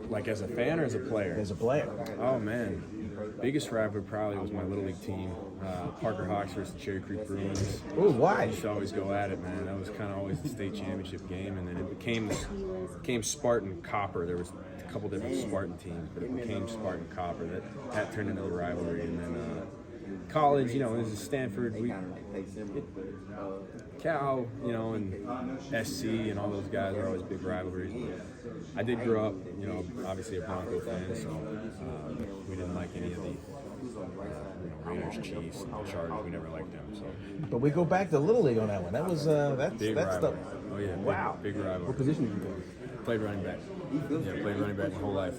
Like as a fan or as a player? As a player. Oh, man. Biggest rivalry probably was my Little League team. Parker Hawks versus the Cherry Creek Bruins. Ooh, why? We used to always go at it, man. That was kind of always the state championship game. And then it became Spartan Copper. There was a couple different Spartan teams, but it became Spartan Copper. That turned into a rivalry. And then college, you know, this is Stanford. Cal, you know, and SC and all those guys are always big rivalries. But I did grow up, you know, obviously a Bronco fan, so we didn't like any of the Raiders, Chiefs, and Chargers. We never liked them. So. But we go back to Little League on that one. That was that's the. Oh yeah, wow. Big rivalry. What position did you play? Played running back. Yeah, played running back my whole life.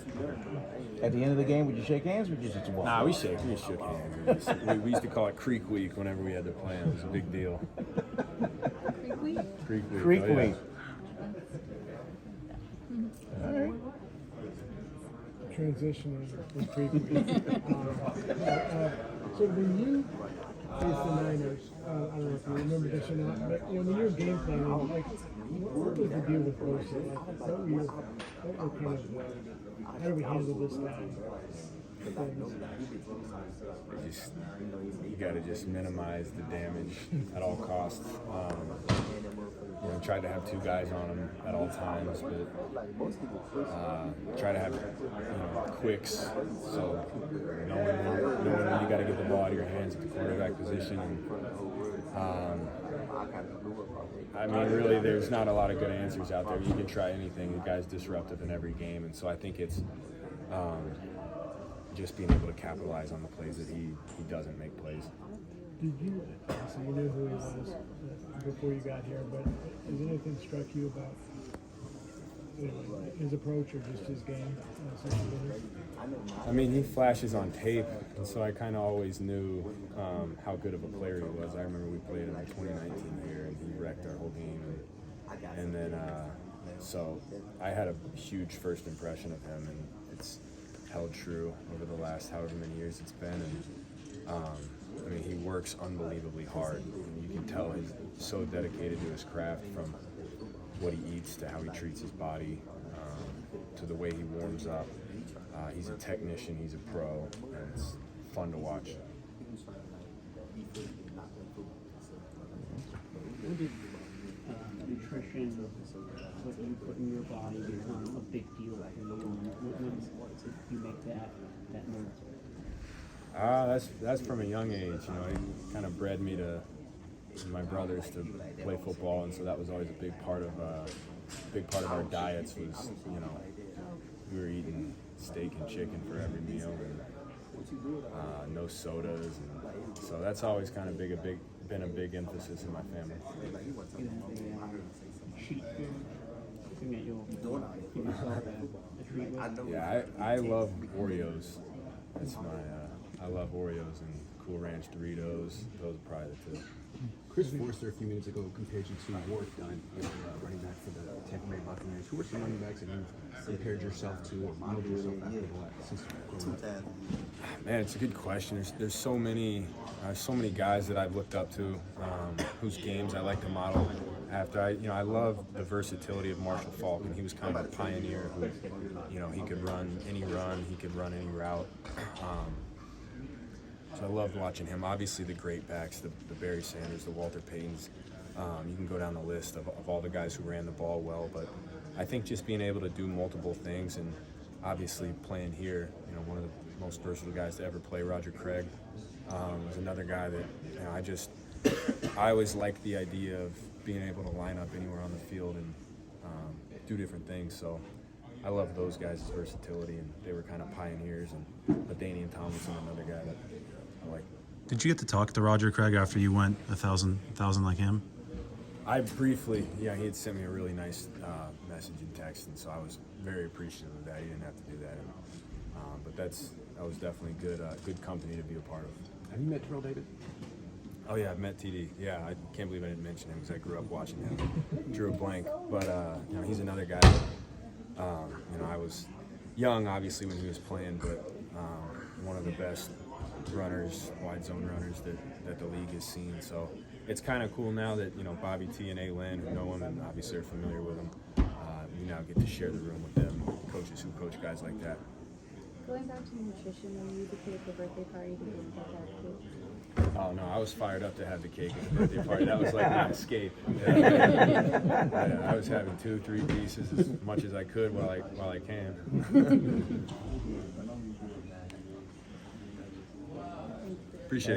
At the end of the game, would you shake hands or would you just walk? Nah, we shook hands. We used to call it Creek Week whenever we had to play. It was a big deal. Creek Week. Creek Oh, yeah. Week. All right. Transitioning from Creek Week. So when you faced the Niners, I don't know if you remember this or not, but when you were game planning, like, what was the deal with Bosa? Like, what were kind of, how do we handle this guy? You got to just minimize the damage at all costs. You know, try to have two guys on him at all times, but try to have quicks. So knowing when you got to get the ball out of your hands at the quarterback position. And, I mean, really, there's not a lot of good answers out there. You can try anything. The guy's disruptive in every game, and so I think it's just being able to capitalize on the plays that he doesn't make plays. Did you, so you knew who he was before you got here, but has anything struck you about his approach or just his game? I mean, he flashes on tape, and so I kind of always knew how good of a player he was. I remember we played in the 2019 year, and he wrecked our whole game. And then, so I had a huge first impression of him, and it's held true over the last however many years it's been. And I mean, he works unbelievably hard. And you can tell he's so dedicated to his craft, from what he eats to how he treats his body, to the way he warms up. He's a technician, he's a pro, and it's fun to watch. What did nutrition, what you put in your body, become a big deal for you? When did you make that move? That's from a young age. You know, he kind of bred me to my brothers to play football, and so that was always a big part of our diets. Was, you know, we were eating steak and chicken for every meal, and no sodas, and so that's always kind of been a big emphasis in my family. Yeah, I love Oreos. That's I love Oreos and Cool Ranch Doritos. Those are probably the two. Chris Forster a few minutes ago compared you to Ward Dunn, running back for the Tampa Bay Buccaneers. Who are some running backs that you've compared yourself to or modeled yourself after since growing up? Man, it's a good question. There's so many guys that I've looked up to, whose games I like to model after. I love the versatility of Marshall Faulk, and he was kind of a pioneer who, you know, he could run, he could run any route. So I loved watching him. Obviously the great backs, the Barry Sanders, the Walter Paytons. You can go down the list of all the guys who ran the ball well, but I think just being able to do multiple things, and obviously playing here, you know, one of the most versatile guys to ever play, Roger Craig, was another guy that, you know, I always liked the idea of being able to line up anywhere on the field and do different things. So I love those guys' versatility, and they were kind of pioneers. And LaDainian Tomlinson, another guy that I like. Did you get to talk to Roger Craig after you went 1,000 like him? I briefly, he had sent me a really nice message and text, and so I was very appreciative of that. He didn't have to do that, but that was definitely good company to be a part of. Have you met Terrell David? Oh yeah, I've met TD. Yeah, I can't believe I didn't mention him because I grew up watching him. Drew a blank, but you know, he's another guy. You know, I was young, obviously, when he was playing, but one of the best runners, wide zone runners that the league has seen. So it's kind of cool now that, you know, Bobby T and A. Lynn, who know him and obviously are familiar with him, we now get to share the room with them, coach coaches who coach guys like that. Going back to nutrition, when you became the birthday party, did you get that cake? Oh no, I was fired up to have the cake at the birthday party. That was like my escape. Yeah, I was having 2-3 pieces as much as I could while I can. Appreciate it.